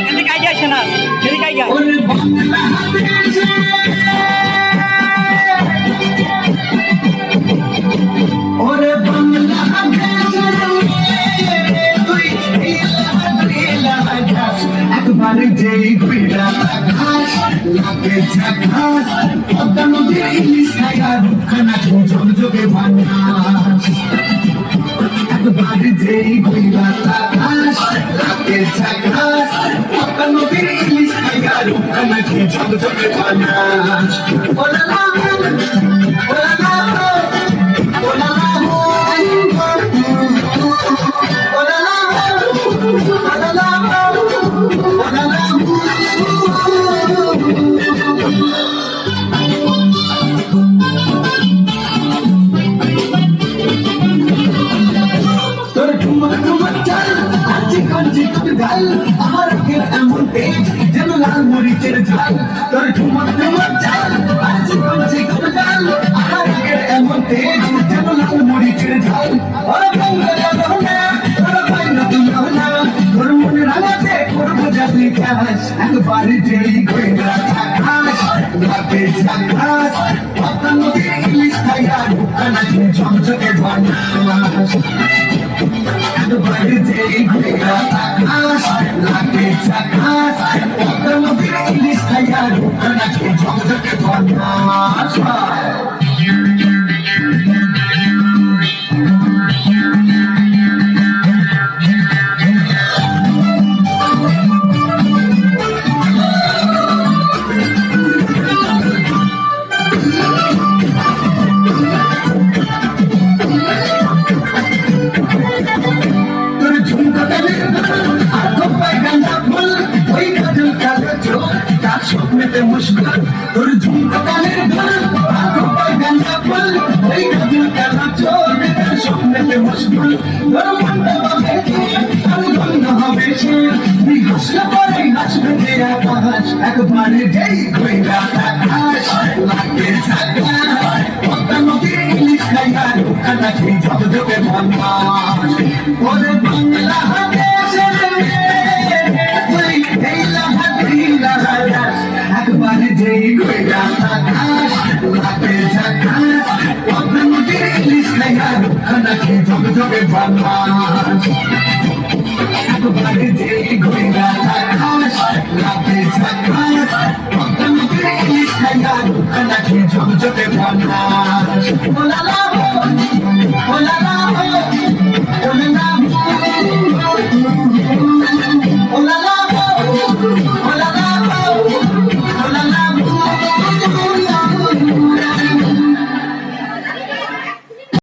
এদিকে আগে আসে না, এদিকে আগে। ওরে বাংলাদেশ একবার যেই ঘুরা ঘাস লাগে ঝাঁকাস পদ্মা নদীর ইলিশ খায়া রুখানা ঝকঝকে বানাস একবার যেই ঘুরা ঘাস লাগে ঝাঁকাস পদ্মা নদীর ইলিশ খায়া রুখানা ঝকঝকে বানাস ওলা লা ওলা লা ওলা লা তোর ঠুমক ঠুমক চাল আজকে কঞ্চি তোর গাল আমার কের এমন তেজ যেন লাল মরিচের ঝাল তোর ঠুমক ঠুমক চাল আজকে কঞ্চি তোর গাল আমার কের এমন তেজ যেন লাল মরিচের ঝাল ওরে বঙ্গলা রহনা ওরে বাইনা তুলনা তোর মনে রাঙাতে করবো যাতে খাস একবার যেই কইরা থাকাস রাতে ঝাকাস পদ্মা নদীর ইলিশ খাইয়া ঢুকানা ঝকঝকে বানাস একবার যেই কইরা থাকাস রাতে ঝাকাস পদ্মা নদীর ইলিশ খাইয়া ঢুকানা ঝকঝকে বানাস স্বপ্নেতে মুশকিল তোর ঝুমকা কানের ঢোল আঁখোं पर गंदा फूल ওই কাজল কালা চোর তোর স্বপ্নেতে মুশকিল তোর মনটা দেখে আর গন্ধ হবে সে তুই হাসলে পরে হাসবে যে আকাশ একবার যেই কইরা আকাশ লাগে ঝাকাস পদ্মা নদীর ইলিশ খাইয়া ঢোকানা সেই ঝকঝকে বানাস ওরে বাংলাদেশের তুই এই একবার যেই কইরা থাকাস রাতে ঝাকাস পদ্মা নদীর ইলিশ খাইয়া রুখানা ঝকঝকে বানাস একবার যেই কইরা থাকাস রাতে ঝাকাস পদ্মা নদীর ইলিশ খাইয়া রুখানা ঝকঝকে বানাস ওলা লা ওলা লা ওলা লা ওলা লা ওলা লা